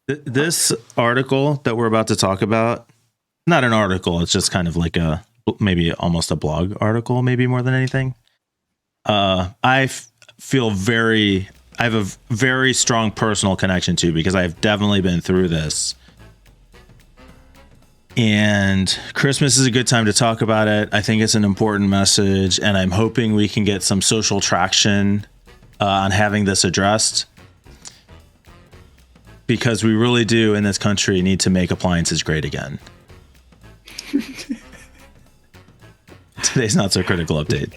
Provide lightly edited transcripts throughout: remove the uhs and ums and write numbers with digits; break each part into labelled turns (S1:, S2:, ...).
S1: This article that we're about to talk about, not an article, it's just kind of like maybe almost a blog article, maybe more than anything. Feel I have a very strong personal connection to, because I've definitely been through this. And Christmas is a good time to talk about it. I think it's an important message, and I'm hoping we can get some social traction on having this addressed, because we really do in this country need to make appliances great again. Today's Not So Critical update.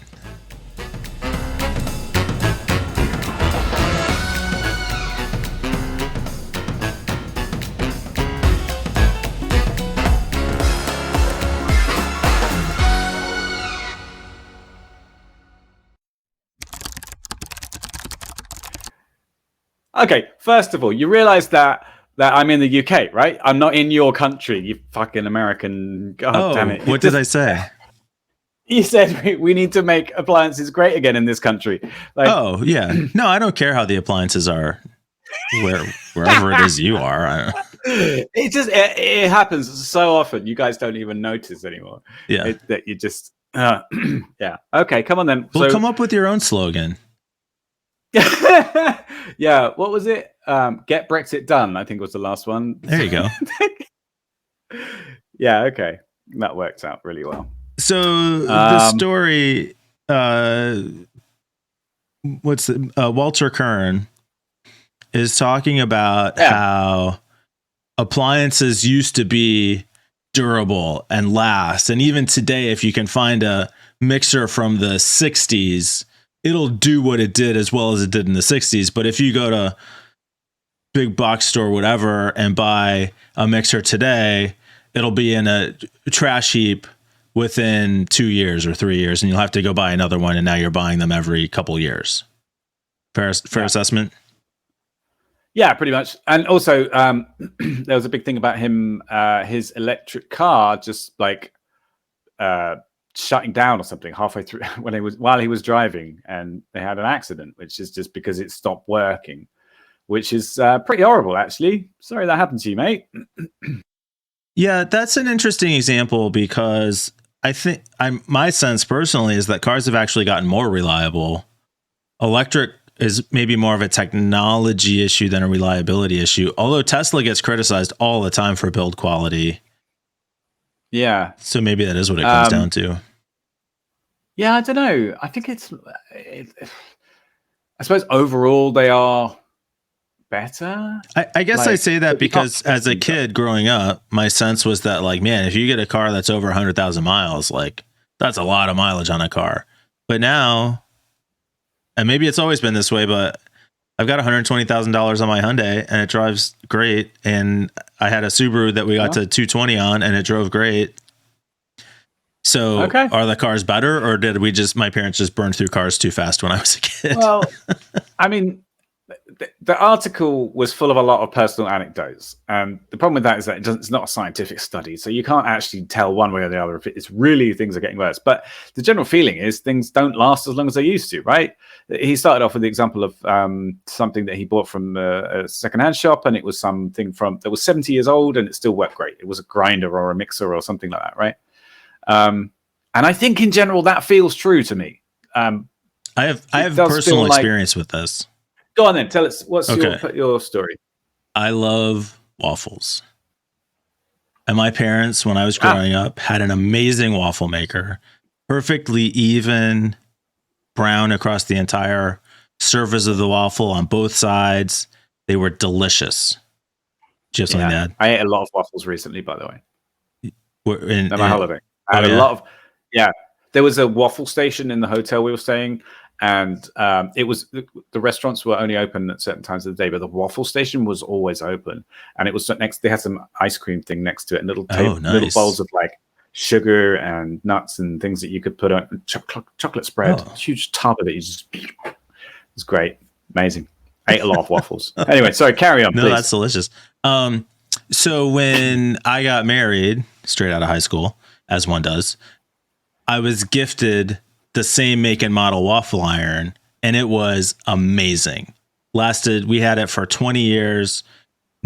S2: Okay, first of all, you realize that I'm in the UK, right? I'm not in your country, you fucking American. God damn it.
S1: What did I say?
S2: You said we need to make appliances great again in this country. Like,
S1: oh, yeah. No, I don't care how the appliances are wherever it is you are.
S2: It happens so often. You guys don't even notice anymore.
S1: Yeah.
S2: That you just, yeah. Okay, come on then.
S1: Well, come up with your own slogan.
S2: Yeah, what was it? Get Brexit done, I think was the last one.
S1: There you go.
S2: Yeah, okay. That worked out really well.
S1: So the story, Walter Kern is talking about how appliances used to be durable and last. And even today, if you can find a mixer from the 60s, it'll do what it did as well as it did in the 60s. But if you go to big box store, whatever, and buy a mixer today, it'll be in a trash heap within 2 years or 3 years, and you'll have to go buy another one. And now you're buying them every couple years. Fair assessment?
S2: Yeah, pretty much. And also, there was a big thing about him, his electric car just like shutting down or something halfway through while he was driving, and they had an accident, which is just because it stopped working, which is pretty horrible, actually. Sorry that happened to you, mate.
S1: Yeah, that's an interesting example, because I think my sense personally is that cars have actually gotten more reliable. Electric is maybe more of a technology issue than a reliability issue, although Tesla gets criticized all the time for build quality.
S2: Yeah.
S1: So maybe that is what it comes down to.
S2: Yeah, I don't know. I think I suppose overall they are better.
S1: I guess I say that because as a kid growing up, my sense was that, like, man, if you get a car that's over 100,000 miles, like, that's a lot of mileage on a car. But now, and maybe it's always been this way, but I've got $120,000 on my Hyundai and it drives great. And I had a Subaru that we got to 220 on and it drove great. So Are the cars better, or did my parents just burn through cars too fast when I was a kid?
S2: Well, I mean, the article was full of a lot of personal anecdotes. And the problem with that is that it's not a scientific study. So you can't actually tell one way or the other if it's really things are getting worse. But the general feeling is things don't last as long as they used to, right? He started off with the example of something that he bought from a secondhand shop. And it was something that was 70 years old and it still worked great. It was a grinder or a mixer or something like that, right? And I think in general, that feels true to me. I
S1: have personal experience with this.
S2: Go on then. Tell us, what's your story?
S1: I love waffles. And my parents, when I was growing up, had an amazing waffle maker. Perfectly even brown across the entire surface of the waffle on both sides. They were delicious. Do you have something to add?
S2: I ate a lot of waffles recently, by the way.
S1: On
S2: my holiday. I had a lot of, there was a waffle station in the hotel we were staying, and it was the restaurants were only open at certain times of the day, but the waffle station was always open, and it was next. They had some ice cream thing next to it, and little bowls of like sugar and nuts and things that you could put on chocolate spread. Huge tub of it. It's great, amazing. I ate a lot of waffles. Anyway, sorry, carry on.
S1: No,
S2: please.
S1: That's delicious. So when I got married, straight out of high school, as one does, I was gifted the same make and model waffle iron, and it was amazing. We had it for 20 years.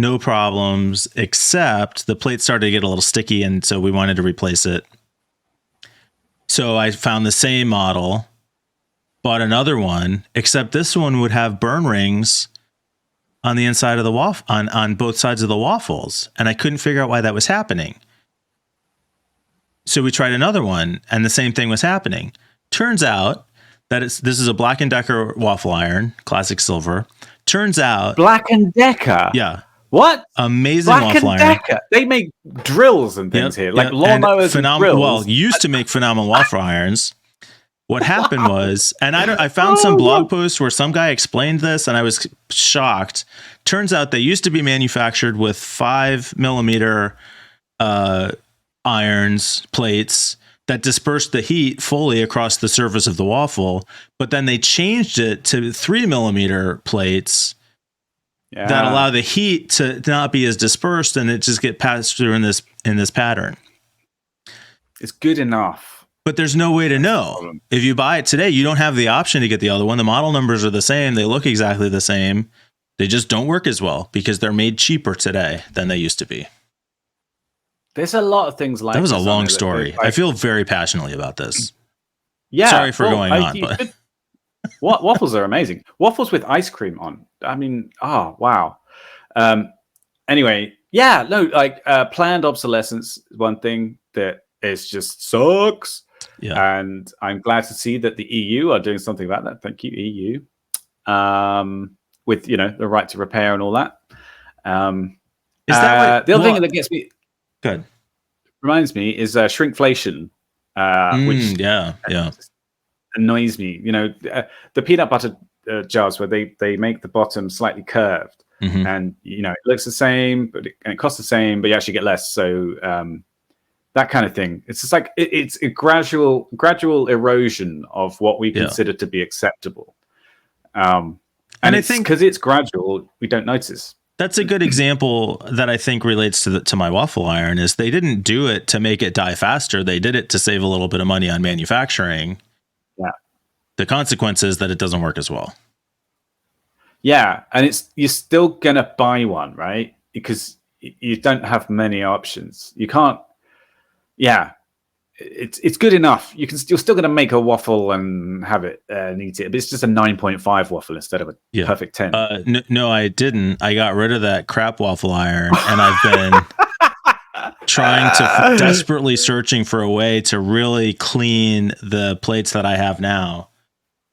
S1: no problems, except the plate started to get a little sticky, and so we wanted to replace it. So I found the same model, bought another one, except this one would have burn rings on the inside of the waffle, on both sides of the waffles, and I couldn't figure out why that was happening. So we tried another one, and the same thing was happening. Turns out that this is a Black & Decker waffle iron, classic silver. Turns out
S2: Black & Decker.
S1: Yeah.
S2: What?
S1: Amazing
S2: Black
S1: waffle
S2: &
S1: iron.
S2: Decker. They make drills and things here, like lawnmowers and drills.
S1: Well, used to make phenomenal waffle irons. What happened was, and I found some blog posts where some guy explained this, and I was shocked. Turns out they used to be manufactured with 5mm irons, plates that dispersed the heat fully across the surface of the waffle, but then they changed it to 3mm plates that allow the heat to not be as dispersed, and it just get passed through in this pattern.
S2: It's good enough.
S1: But there's no way to know. If you buy it today, you don't have the option to get the other one. The model numbers are the same. They look exactly the same. They just don't work as well because they're made cheaper today than they used to be.
S2: There's a lot of things like
S1: that. Was a long story. I feel very passionately about this.
S2: Yeah.
S1: Sorry for going on. But
S2: waffles are amazing. Waffles with ice cream on. I mean, wow. Anyway, yeah, no, like planned obsolescence is one thing that is just sucks.
S1: Yeah.
S2: And I'm glad to see that the EU are doing something about that. Thank you, EU. With, the right to repair and all that.
S1: Is that
S2: the other thing that gets me
S1: good
S2: reminds me is shrinkflation, which annoys me. The peanut butter jars where they make the bottom slightly curved, and it looks the same, but it costs the same, but you actually get less. So that kind of thing. It's just like it's a gradual erosion of what we consider to be acceptable. And I think because it's gradual, we don't notice.
S1: That's a good example that I think relates to my waffle iron. Is they didn't do it to make it die faster. They did it to save a little bit of money on manufacturing.
S2: Yeah.
S1: The consequence is that it doesn't work as well.
S2: Yeah, and you're still gonna buy one, right? Because you don't have many options. You can't. Yeah, it's good enough. You're still going to make a waffle and have it and eat it, but it's just a 9.5 waffle instead of a perfect 10.
S1: No, I didn't. I got rid of that crap waffle iron, and I've been desperately searching for a way to really clean the plates that I have now.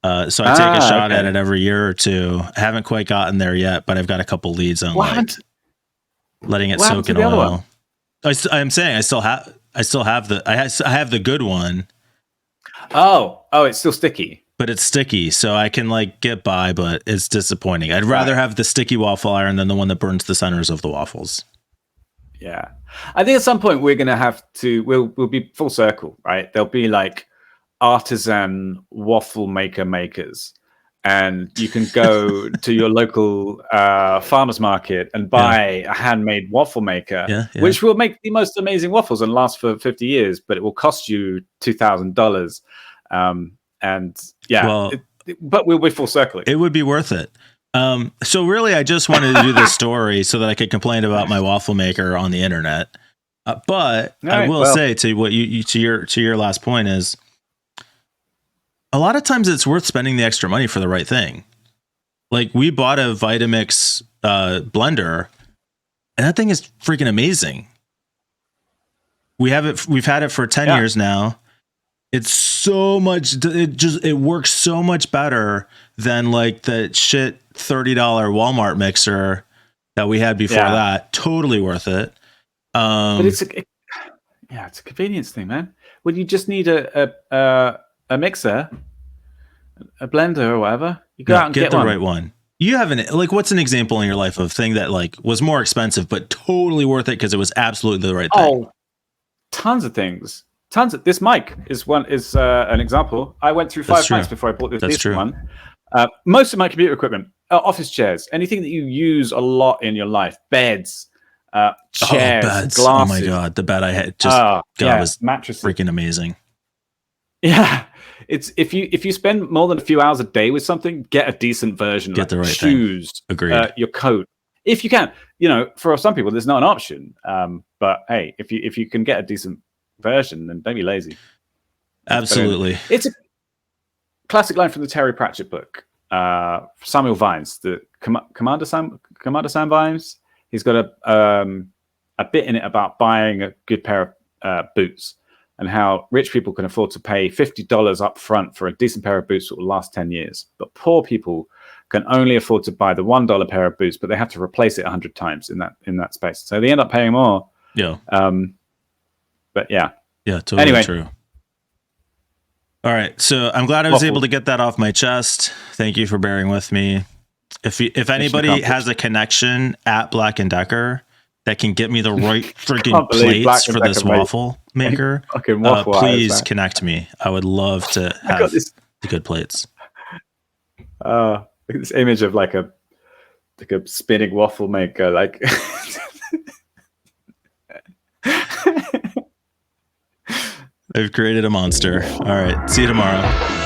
S1: So I take a shot at it every year or two. I haven't quite gotten there yet, but I've got a couple leads on letting it soak in oil. I'm saying I still have the good one.
S2: Oh, it's still sticky.
S1: But it's sticky, so I can get by, but it's disappointing. I'd rather have the sticky waffle iron than the one that burns the centers of the waffles.
S2: Yeah. I think at some point we're going to have to, we'll be full circle, right? There'll be artisan waffle makers. And you can go to your local farmer's market and buy a handmade waffle maker, which will make the most amazing waffles and last for 50 years, but it will cost you $2,000. But we'll be full circling.
S1: It would be worth it. So really, I just wanted to do this story so that I could complain about my waffle maker on the internet. But I will say to what to your last point is, a lot of times it's worth spending the extra money for the right thing. We bought a Vitamix blender, and that thing is freaking amazing. We've had it for 10 years now. It's so much. It works so much better than the shit $30 Walmart mixer that we had before that. Totally worth it.
S2: But it's a convenience thing, man. When you just need a mixer, a blender or whatever, you go out and get
S1: the
S2: one.
S1: right one. You haven't what's an example in your life of thing that was more expensive but totally worth it because it was absolutely the right thing?
S2: Oh, tons of things. This mic is an example. I went through 5 mics before I bought this one. Most of my computer equipment, office chairs, anything that you use a lot in your life, beds, chairs, glasses.
S1: Oh my god, the bed I had was
S2: mattresses,
S1: freaking amazing.
S2: Yeah, it's if you spend more than a few hours a day with something, get a decent version.
S1: Get the right
S2: shoes,
S1: thing. Agreed.
S2: Your coat. if you can. For some people, there's not an option. But hey, if you can get a decent version, then don't be lazy.
S1: Absolutely.
S2: It's a classic line from the Terry Pratchett book. Samuel Vimes, the Commander Sam Vimes. He's got a bit in it about buying a good pair of boots, and how rich people can afford to pay $50 up front for a decent pair of boots that will last 10 years. But poor people can only afford to buy the $1 pair of boots, but they have to replace it 100 times in that space. So they end up paying more.
S1: Yeah.
S2: But yeah.
S1: Yeah, totally true. All right. So I'm glad I was able to get that off my chest. Thank you for bearing with me. If anybody has a connection at Black & Decker that can get me the right freaking plates for this waffle maker, please connect me. I would love to have the good plates.
S2: This image of like a spinning waffle maker, like
S1: I've created a monster. All right. See you tomorrow.